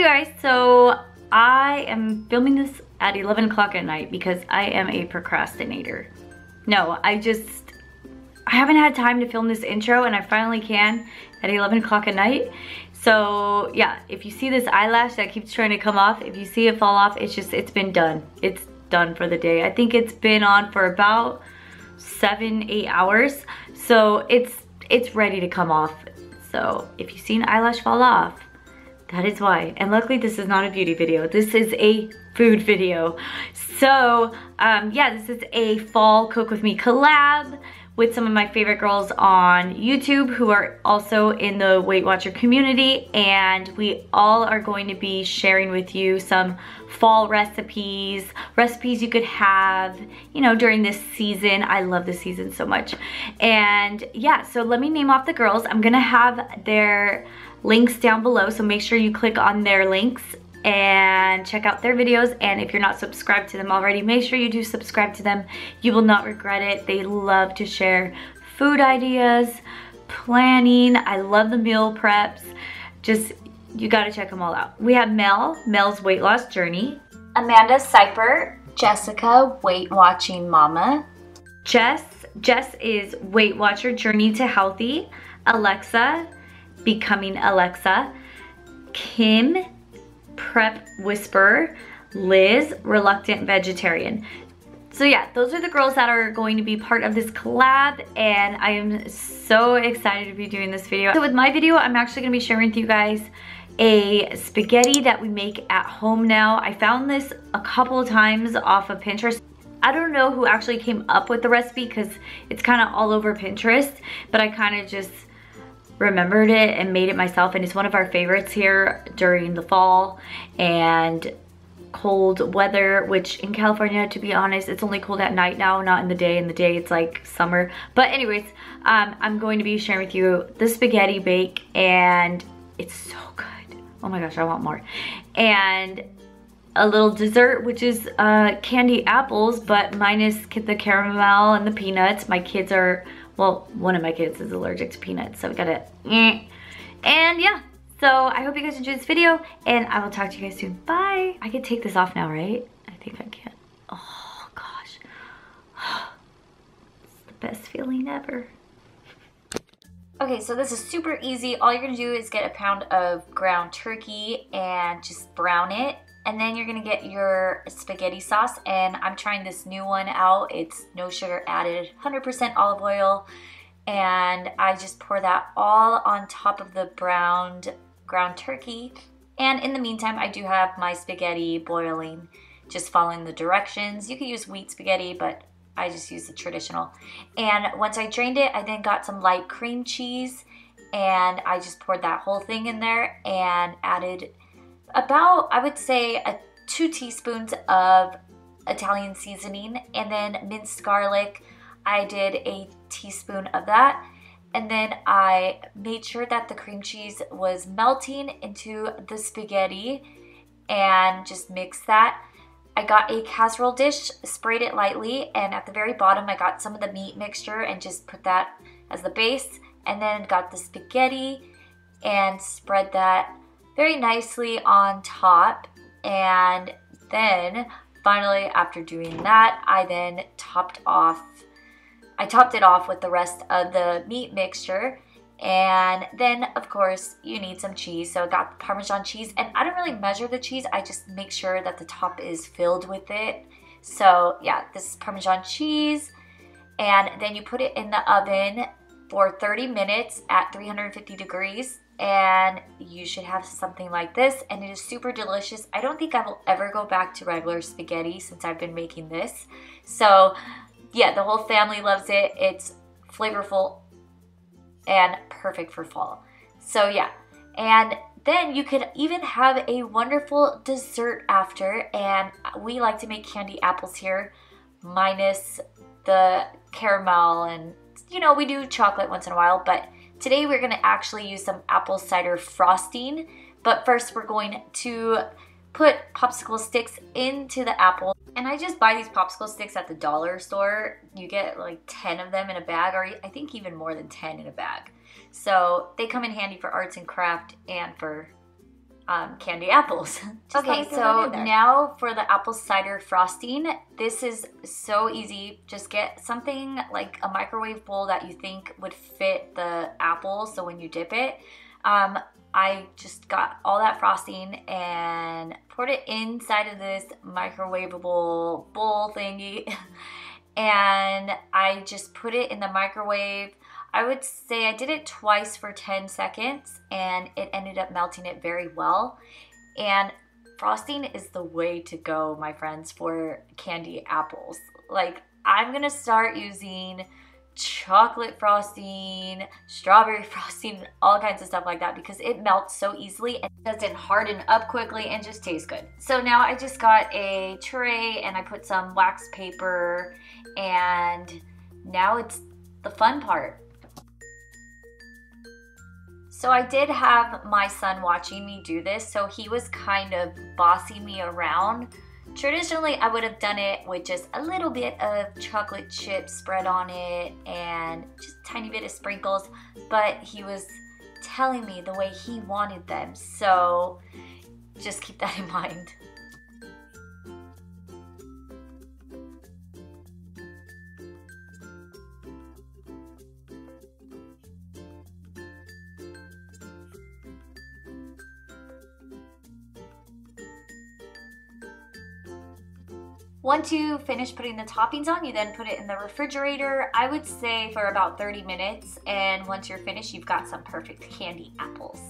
guys, so I am filming this at 11 o'clock at night because I am a procrastinator. No, I haven't had time to film this intro and I finally can at 11 o'clock at night. So yeah, if you see this eyelash that keeps trying to come off, if you see it fall off, it's been done. It's done for the day. I think it's been on for about 7-8 hours. So it's ready to come off. So if you see an eyelash fall off, that is why. And luckily this is not a beauty video. This is a food video. So yeah, this is a fall cook with me collab with some of my favorite girls on YouTube who are also in the Weight Watcher community, and we all are going to be sharing with you some fall recipes you could have, you know, during this season. I love this season so much. And yeah, so let me name off the girls. I'm gonna have their links down below, so make sure you click on their links and check out their videos. And if you're not subscribed to them already, make sure you do subscribe to them. You will not regret it. They love to share food ideas, planning. I love the meal preps. Just, you gotta check them all out. We have Mel's weight loss journey. Amanda, Cyprert. Jessica, Weight Watching Mama. Jess is Weight Watcher Journey to Healthy. Alexa, Becoming Alexa. Kim, PrepWisperer. Liz, Reluctant Vegetarian. So yeah, those are the girls that are going to be part of this collab, and I am so excited to be doing this video. So with my video, I'm actually gonna be sharing with you guys a spaghetti that we make at home now. I found this a couple of times off of Pinterest. I don't know who actually came up with the recipe because it's kind of all over Pinterest, but I kind of just remembered it and made it myself, and it's one of our favorites here during the fall and cold weather, which in California, to be honest, it's only cold at night now, not in the day. In the day it's like summer. But anyways, I'm going to be sharing with you the spaghetti bake, and it's so good. Oh my gosh, I want more. And a little dessert, which is candy apples, but minus the caramel and the peanuts. My kids are, well, one of my kids is allergic to peanuts, so we gotta, and yeah. So I hope you guys enjoyed this video, and I will talk to you guys soon. Bye. I can take this off now, right? I think I can. Oh gosh. It's the best feeling ever. Okay, so this is super easy. All you're gonna do is get a pound of ground turkey and just brown it. And then you're gonna get your spaghetti sauce, and I'm trying this new one out. It's no sugar added, 100% olive oil. And I just pour that all on top of the browned ground turkey. And in the meantime, I do have my spaghetti boiling, just following the directions. You could use wheat spaghetti, but I just use the traditional. And once I drained it, I then got some light cream cheese, and I just poured that whole thing in there and added about, I would say, 2 teaspoons of Italian seasoning, and then minced garlic. I did a teaspoon of that, and then I made sure that the cream cheese was melting into the spaghetti and just mixed that. I got a casserole dish, sprayed it lightly, and at the very bottom I got some of the meat mixture and just put that as the base, and then got the spaghetti and spread that very nicely on top. And then finally, after doing that, I then topped it off with the rest of the meat mixture. And then of course you need some cheese, so I got the Parmesan cheese, and I don't really measure the cheese, I just make sure that the top is filled with it. So yeah, this is Parmesan cheese, and then you put it in the oven for 30 minutes at 350 degrees, and you should have something like this, and it is super delicious. I don't think I will ever go back to regular spaghetti since I've been making this. So yeah, the whole family loves it. It's flavorful and perfect for fall. So yeah, and then you could even have a wonderful dessert after, and we like to make candy apples here, minus the caramel, and you know, we do chocolate once in a while, but today we're gonna actually use some apple cider frosting. But first we're going to put popsicle sticks into the apple. And I just buy these popsicle sticks at the dollar store. You get like 10 of them in a bag, or I think even more than 10 in a bag. So they come in handy for arts and craft and for candy apples. Okay, so now for the apple cider frosting. This is so easy. Just get something like a microwave bowl that you think would fit the apple, so when you dip it, I just got all that frosting and poured it inside of this microwavable bowl thingy and I just put it in the microwave. I would say I did it twice for 10 seconds and it ended up melting it very well. And frosting is the way to go, my friends, for candy apples. Like, I'm gonna start using chocolate frosting, strawberry frosting, all kinds of stuff like that because it melts so easily and doesn't harden up quickly and just tastes good. So now I just got a tray and I put some wax paper and now it's the fun part. So I did have my son watching me do this, so he was kind of bossing me around. Traditionally, I would have done it with just a little bit of chocolate chip spread on it and just a tiny bit of sprinkles, but he was telling me the way he wanted them, so just keep that in mind. Once you finish putting the toppings on, you then put it in the refrigerator, I would say for about 30 minutes. And once you're finished, you've got some perfect candy apples.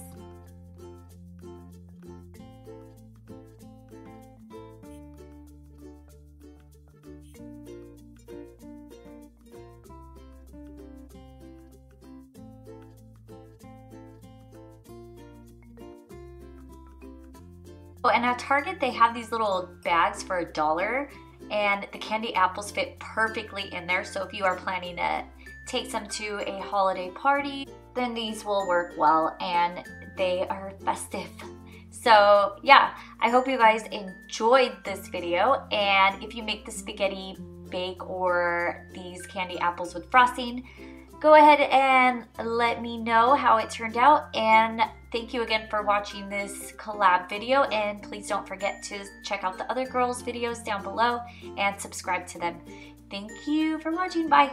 Oh, and at Target, they have these little bags for $1. And the candy apples fit perfectly in there. So if you are planning to take some to a holiday party, then these will work well and they are festive. So yeah, I hope you guys enjoyed this video. And if you make the spaghetti bake or these candy apples with frosting, go ahead and let me know how it turned out. And thank you again for watching this collab video, and please don't forget to check out the other girls' videos down below and subscribe to them. Thank you for watching. Bye.